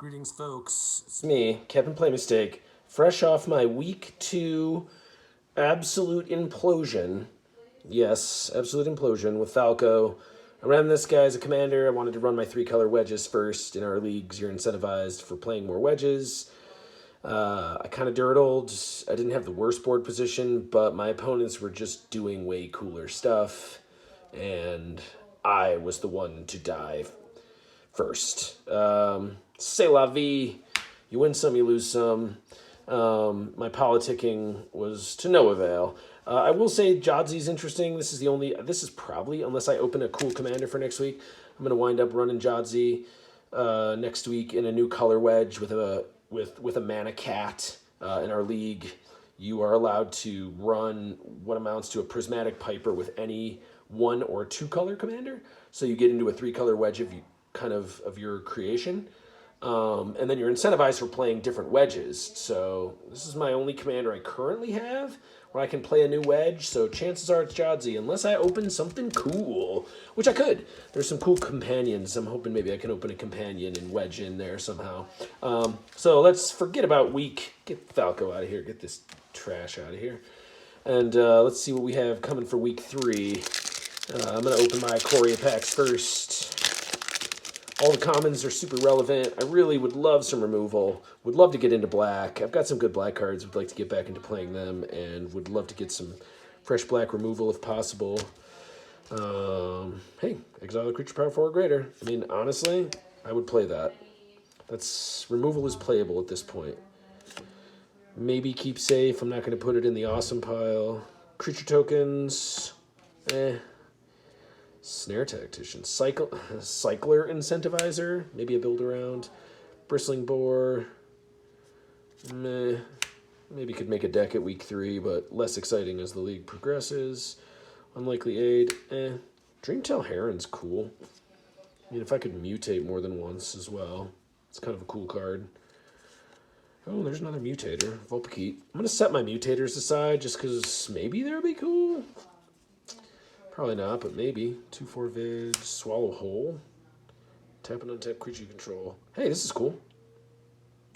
Greetings, folks. It's me, Kevin Play Mistake, fresh off my week 2 absolute implosion. Yes, absolute implosion with Falco. I ran this guy as a commander. I wanted to run my 3-color wedges first. In our leagues, you're incentivized for playing more wedges. I kind of dirtled. I didn't have the worst board position, but my opponents were just doing way cooler stuff. And I was the one to die first. C'est la vie. You win some, you lose some. My politicking was to no avail. I will say Jadzi's interesting. This is probably, unless I open a cool commander for next week, I'm going to wind up running Jadzi next week in a new color wedge with a mana cat. In our league, you are allowed to run what amounts to a prismatic piper with any 1 or 2 color commander. So you get into a 3-color wedge of your creation. And then you're incentivized for playing different wedges. So this is my only commander I currently have where I can play a new wedge. So chances are it's Jadzi, unless I open something cool, which I could. There's some cool companions. I'm hoping maybe I can open a companion and wedge in there somehow. So let's forget about week. Get Falco out of here. Get this trash out of here. And let's see what we have coming for week 3. I'm going to open my Ikoria packs first. All the commons are super relevant. I really would love some removal. Would love to get into black. I've got some good black cards. Would like to get back into playing them. And would love to get some fresh black removal if possible. Hey, exile a creature power 4 or greater. I mean, honestly, I would play that. Removal is playable at this point. Maybe keep safe. I'm not going to put it in the awesome pile. Creature tokens. Snare Tactician. Cycler Incentivizer. Maybe a build around. Bristling Boar. Meh. Maybe could make a deck at week 3, but less exciting as the league progresses. Unlikely Aid. Dreamtail Heron's cool. I mean, if I could mutate more than once as well. It's kind of a cool card. Oh, there's another mutator. Vulpikeet. I'm going to set my mutators aside just because maybe they'll be cool. Probably not, but maybe. 2/4 Vid, Swallow Whole. Tap and untap creature you control. Hey, this is cool.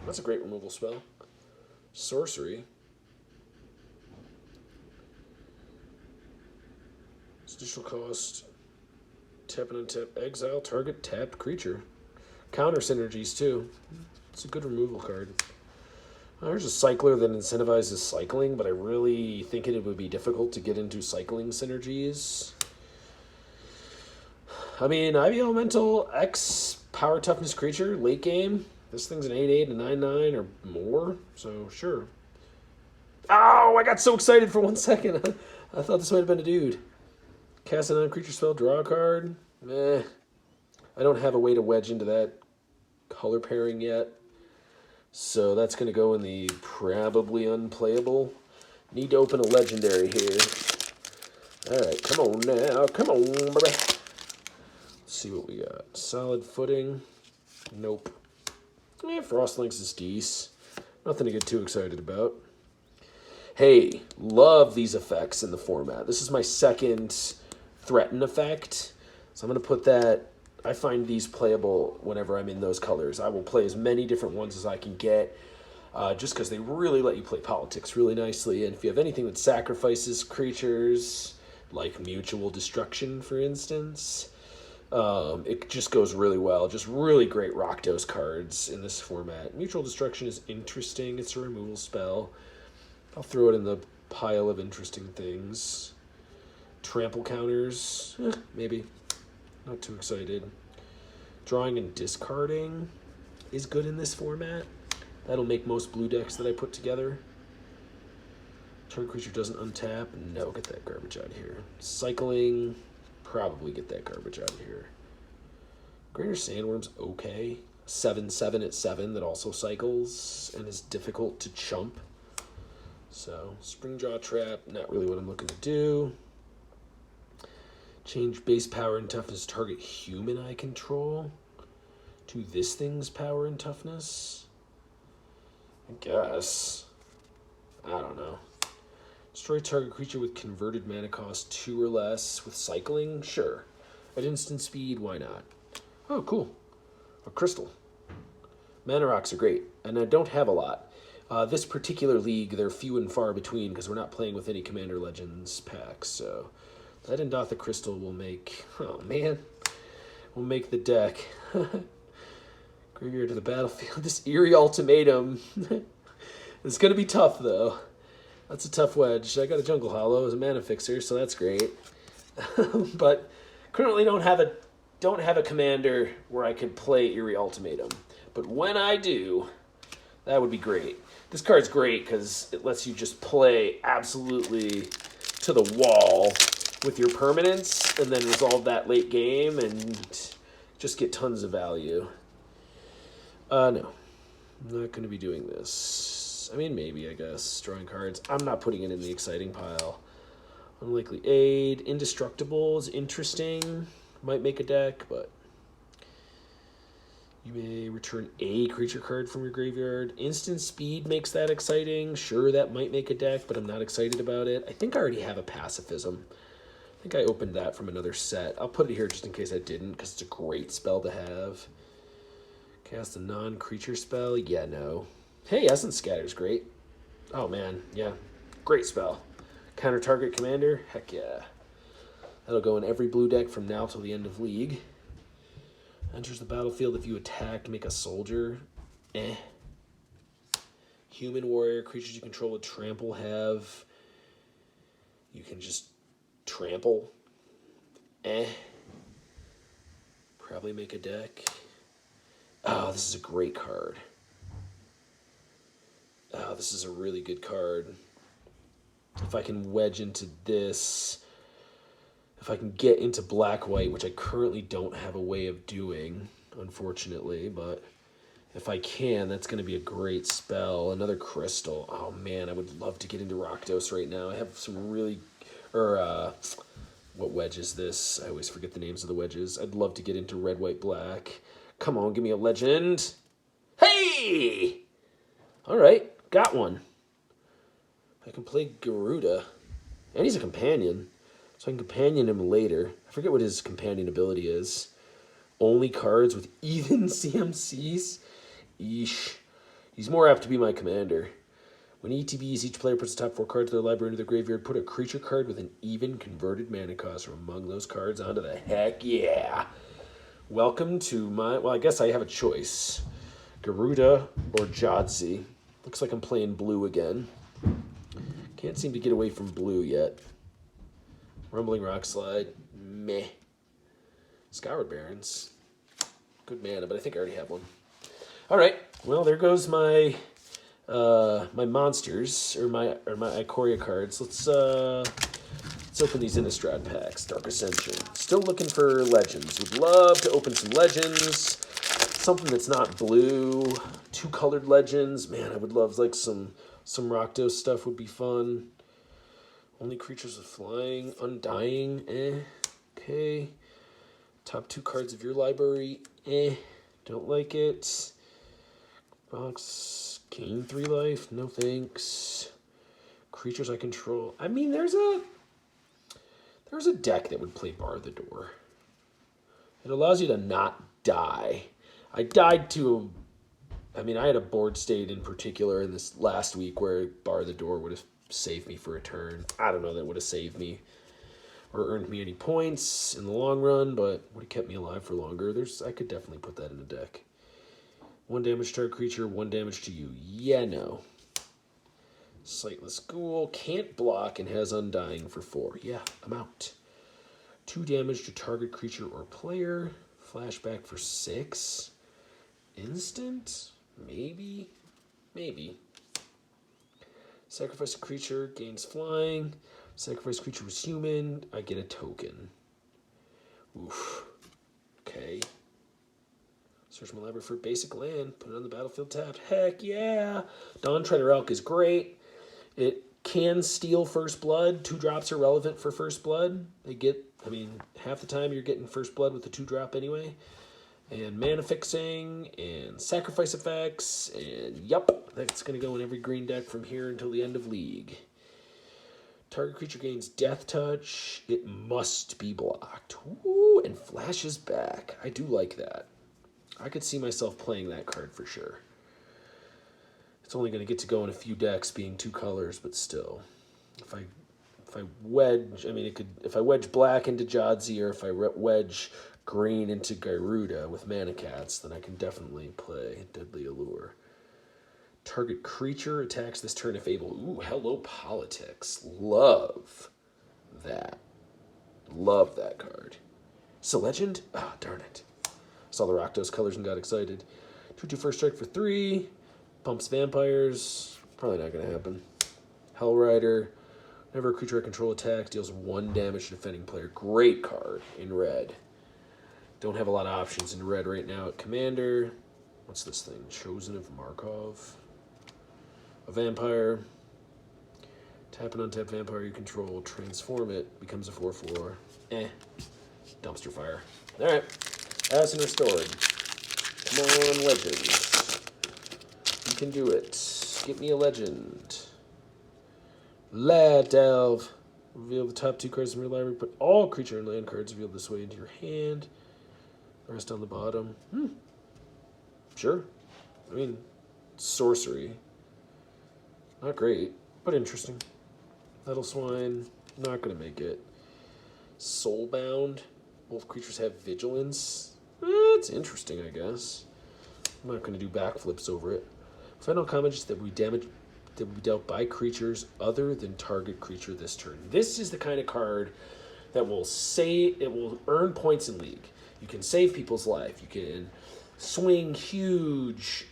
That's a great removal spell. Sorcery. Additional cost. Tap and untap. Exile target tapped creature. Counter synergies, too. It's a good removal card. There's a cycler that incentivizes cycling, but I really think it would be difficult to get into cycling synergies. I mean, Ivy Elemental X Power Toughness creature, late game. This thing's an 8/8, a 9/9, or more, so sure. Oh, I got so excited for 1 second. I thought this might have been a dude. Cast a non-creature spell, draw a card. I don't have a way to wedge into that color pairing yet. So that's going to go in the probably unplayable. Need to open a legendary here. Alright, come on now. Come on, baby. Let's see what we got. Solid footing. Nope. Frostlinks is decent. Nothing to get too excited about. Hey, love these effects in the format. This is my second threaten effect. So I'm going to put that... I find these playable whenever I'm in those colors. I will play as many different ones as I can get, just because they really let you play politics really nicely. And if you have anything that sacrifices creatures, like Mutual Destruction, for instance, it just goes really well. Just really great Rakdos cards in this format. Mutual Destruction is interesting. It's a removal spell. I'll throw it in the pile of interesting things. Trample counters, maybe. Not too excited. Drawing and discarding is good in this format. That'll make most blue decks that I put together. Target creature doesn't untap. No, get that garbage out of here. Cycling, probably get that garbage out of here. Greater Sandworm's okay. 7/7 at 7 that also cycles and is difficult to chump. So, Springjaw Trap, not really what I'm looking to do. Change base power and toughness target human I control to this thing's power and toughness. I guess. I don't know. Destroy target creature with converted mana cost 2 or less with cycling? Sure. At instant speed, why not? Oh, cool. A crystal. Mana rocks are great, and I don't have a lot. This particular league, they're few and far between because we're not playing with any Commander Legends packs. So, Lead and Dotha Crystal will make. Oh man, will make the deck. Graveyard to the battlefield. This Eerie Ultimatum. It's gonna be tough though. That's a tough wedge. I got a Jungle Hollow as a mana fixer, so that's great. But currently don't have a commander where I could play Eerie Ultimatum. But when I do, that would be great. This card's great because it lets you just play absolutely to the wall with your permanents and then resolve that late game and just get tons of value. No, I'm not going to be doing this. I mean, maybe, I guess. Drawing cards. I'm not putting it in the exciting pile. Unlikely Aid. Indestructible is interesting. Might make a deck, but you may return a creature card from your graveyard. Instant Speed makes that exciting. Sure, that might make a deck, but I'm not excited about it. I think I already have a Pacifism. I think I opened that from another set. I'll put it here just in case I didn't, because it's a great spell to have. Cast a non-creature spell? Yeah, no. Hey, Essence Scatter's great. Oh, man, yeah. Great spell. Counter target commander? Heck yeah. That'll go in every blue deck from now till the end of League. Enters the battlefield if you attack, make a soldier. Human warrior, creatures you control with trample have. You can just trample. Probably make a deck. Oh, this is a great card. Oh, this is a really good card. If I can wedge into this, if I can get into black-white, which I currently don't have a way of doing, unfortunately, but if I can, that's going to be a great spell. Another crystal. Oh, man, I would love to get into Rakdos right now. I have some really... what wedge is this? I always forget the names of the wedges. I'd love to get into red, white, black. Come on, give me a legend. Hey! All right, got one. I can play Garuda. And he's a companion, so I can companion him later. I forget what his companion ability is. Only cards with even CMCs? Eesh. He's more apt to be my commander. When ETBs, each player puts the top 4 cards of their library into their graveyard. Put a creature card with an even converted mana cost from among those cards onto the heck yeah. Welcome to my... Well, I guess I have a choice. Garuda or Jadzi. Looks like I'm playing blue again. Can't seem to get away from blue yet. Rumbling Rockslide. Meh. Skyward Barrens. Good mana, but I think I already have one. All right. Well, there goes my my monsters or my Ikoria cards. Let's open these Innistrad packs. Dark Ascension. Still looking for legends. Would love to open some legends. Something that's not blue. 2 colored legends. Man, I would love like some Rakdos stuff would be fun. Only creatures with flying. Undying. Okay. Top 2 cards of your library. Don't like it. Box. Gain 3 life. No thanks. Creatures I control. I mean, there's a deck that would play Bar the Door. It allows you to not die. I died to... I mean, I had a board state in particular in this last week where Bar the Door would have saved me for a turn. I don't know that would have saved me or earned me any points in the long run, but would have kept me alive for longer. I could definitely put that in a deck. 1 damage to our creature, 1 damage to you. Yeah, no. Sightless Ghoul, can't block and has Undying for 4. Yeah, I'm out. 2 damage to target creature or player. Flashback for 6. Instant? Maybe. Maybe. Sacrifice a creature, gains flying. Sacrifice creature was human. I get a token. Oof. Okay. Search my library for basic land. Put it on the battlefield tapped. Heck yeah. Dawn Treader Elk is great. It can steal First Blood. 2 drops are relevant for First Blood. They get, I mean, half the time you're getting First Blood with the 2 drop anyway. And mana fixing, and sacrifice effects, and yup, that's going to go in every green deck from here until the end of League. Target creature gains Death Touch. It must be blocked. Ooh, and flashes back. I do like that. I could see myself playing that card for sure. It's only going to get to go in a few decks, being 2 colors, but still, if I wedge, I mean, it could. If I wedge black into Jadzi, or if I wedge green into Gyruda with Mana Cats, then I can definitely play Deadly Allure. Target creature attacks this turn if able. Ooh, hello politics. Love that. Love that card. It's a legend? Ah, oh, darn it. Saw the Rakdos colors and got excited. 2/2 first strike for 3. Pumps vampires. Probably not going to happen. Hellrider. Whenever a creature I control attacks, deals 1 damage to defending player. Great card in red. Don't have a lot of options in red right now at Commander. What's this thing? Chosen of Markov. A vampire. Tap an untapped vampire you control. Transform it. Becomes a 4/4. Dumpster fire. Alright. Assassin restored. Come on, legends. You can do it. Get me a legend. Lad Delve. Reveal the top 2 cards from your library. Put all creature and land cards revealed this way into your hand. The rest on the bottom. Sure. I mean, sorcery. Not great, but interesting. Metal Swine. Not going to make it. Soulbound. Both creatures have vigilance. It's interesting, I guess. I'm not going to do backflips over it. Final comment is that we be dealt by creatures other than target creature this turn. This is the kind of card that will earn points in League. You can save people's life. You can swing huge,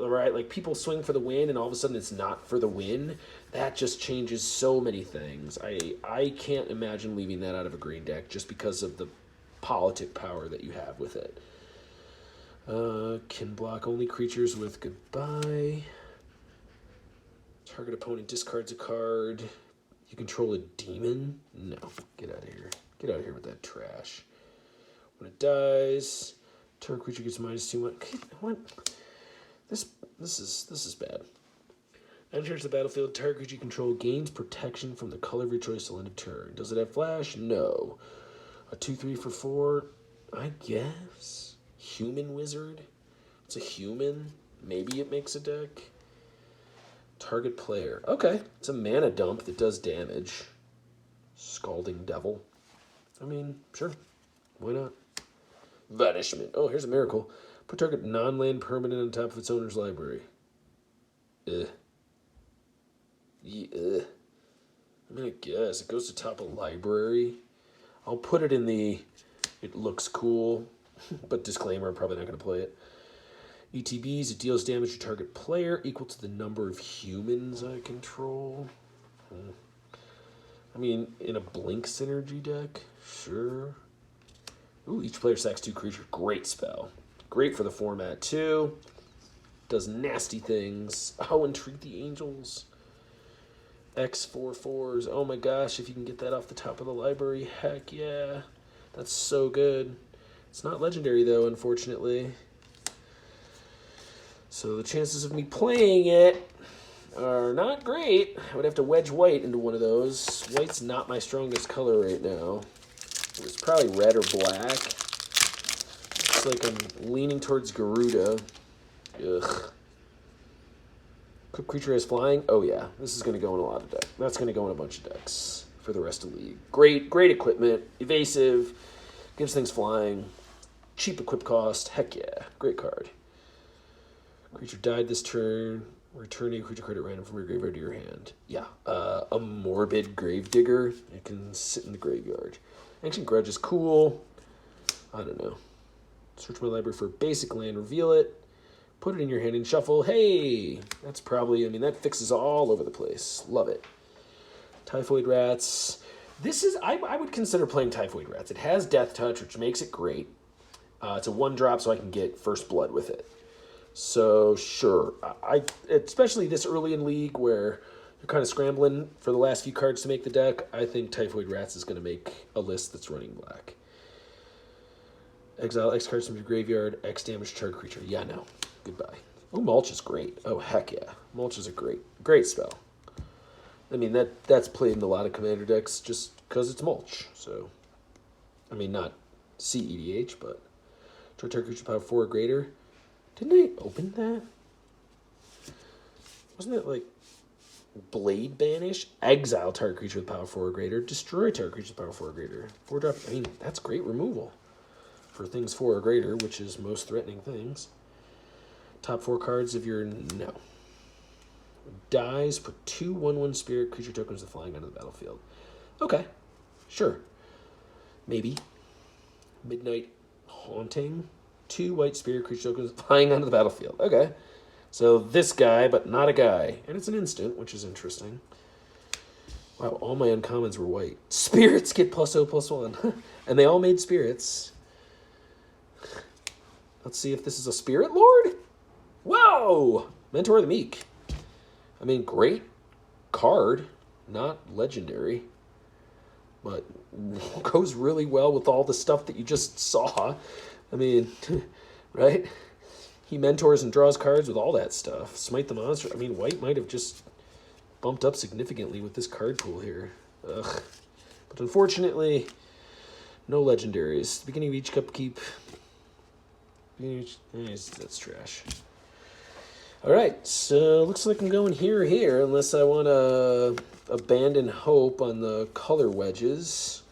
right? Like people swing for the win and all of a sudden it's not for the win. That just changes so many things. I can't imagine leaving that out of a green deck just because of the politic power that you have with it. Can block only creatures with goodbye. Target opponent discards a card. You control a demon? No. Get out of here. Get out of here with that trash. When it dies, target creature gets -2. What? This is bad. Enters the battlefield. Target creature you control gains protection from the color of your choice till end of turn. Does it have flash? No. A 2/3 for 4? I guess. Human wizard? It's a human. Maybe it makes a deck. Target player. Okay. It's a mana dump that does damage. Scalding Devil. I mean, sure. Why not? Vanishment. Oh, here's a miracle. Put target non-land permanent on top of its owner's library. I mean, I guess. It goes to top of library. I'll put it in the... It looks cool. But disclaimer, I'm probably not going to play it. ETBs, it deals damage to target player equal to the number of humans I control. I mean, in a Blink synergy deck, sure. Ooh, each player sacks 2 creatures. Great spell. Great for the format, too. Does nasty things. Oh, Entreat the Angels. X4/4s. Oh my gosh, if you can get that off the top of the library, heck yeah. That's so good. It's not legendary, though, unfortunately. So the chances of me playing it are not great. I would have to wedge white into one of those. White's not my strongest color right now. It's probably red or black. Looks like I'm leaning towards Garuda. Ugh. Equipped creature has flying. Oh yeah, this is going to go in a lot of decks. That's going to go in a bunch of decks for the rest of the league. Great equipment. Evasive. Gives things flying. Cheap equip cost. Heck yeah. Great card. Creature died this turn. Return a creature card at random from your graveyard to your hand. Yeah. A Morbid Gravedigger. It can sit in the graveyard. Ancient Grudge is cool. I don't know. Search my library for a basic land. Reveal it. Put it in your hand and shuffle. Hey! That's probably... I mean, that fixes all over the place. Love it. Typhoid Rats. This is... I would consider playing Typhoid Rats. It has Death Touch, which makes it great. It's a 1-drop, so I can get First Blood with it. So, sure. Especially this early in League where you're kind of scrambling for the last few cards to make the deck, I think Typhoid Rats is going to make a list that's running black. Exile X cards from your graveyard, X damage target creature. Yeah, no. Goodbye. Oh, Mulch is great. Oh, heck yeah. Mulch is a great spell. I mean, that's played in a lot of Commander decks just because it's Mulch. So, I mean, not CEDH, but... Draw target creature power 4 or greater. Didn't I open that? Wasn't it like Blade Banish? Exile target creature with power 4 or greater. Destroy target creature with power 4 or greater. 4-drop. I mean, that's great removal for things 4 or greater, which is most threatening things. Top 4 cards of your no. Dies for 2 1/1 spirit creature tokens with flying onto the battlefield. Okay, sure. Maybe. Midnight Haunting. 2 white spirit creature tokens flying onto the battlefield. Okay. So this guy, but not a guy. And it's an instant, which is interesting. Wow, all my uncommons were white. Spirits get +0/+1. And they all made spirits. Let's see if this is a Spirit Lord. Whoa! Mentor of the Meek. I mean, great card. Not legendary. But goes really well with all the stuff that you just saw. I mean, right? He mentors and draws cards with all that stuff. Smite the monster. I mean, white might have just bumped up significantly with this card pool here. Ugh. But unfortunately, no legendaries. Beginning of each upkeep. That's trash. All right, so looks like I'm going here, unless I want to abandon hope on the color wedges.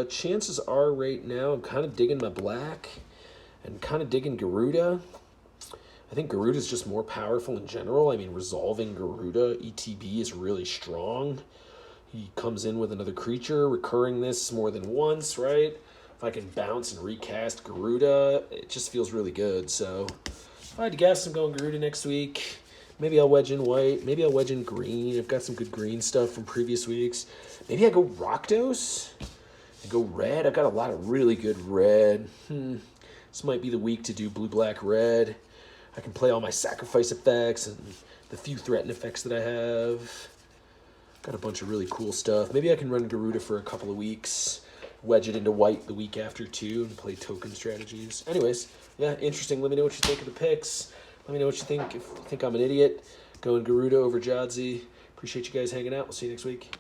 Chances are right now I'm kind of digging my black and kind of digging Garuda. I think Garuda's just more powerful in general. I mean, resolving Garuda, ETB, is really strong. He comes in with another creature, recurring this more than once, right? If I can bounce and recast Garuda, it just feels really good. So if I had to guess, I'm going Garuda next week. Maybe I'll wedge in white. Maybe I'll wedge in green. I've got some good green stuff from previous weeks. Maybe I go Rakdos and go red. I've got a lot of really good red. This might be the week to do blue, black, red. I can play all my sacrifice effects and the few threaten effects that I have. Got a bunch of really cool stuff. Maybe I can run Garuda for a couple of weeks, wedge it into white the week after too, and play token strategies. Anyways, yeah, interesting. Let me know what you think of the picks. Let me know what you think. If you think I'm an idiot, going Garuda over Jadzi. Appreciate you guys hanging out. We'll see you next week.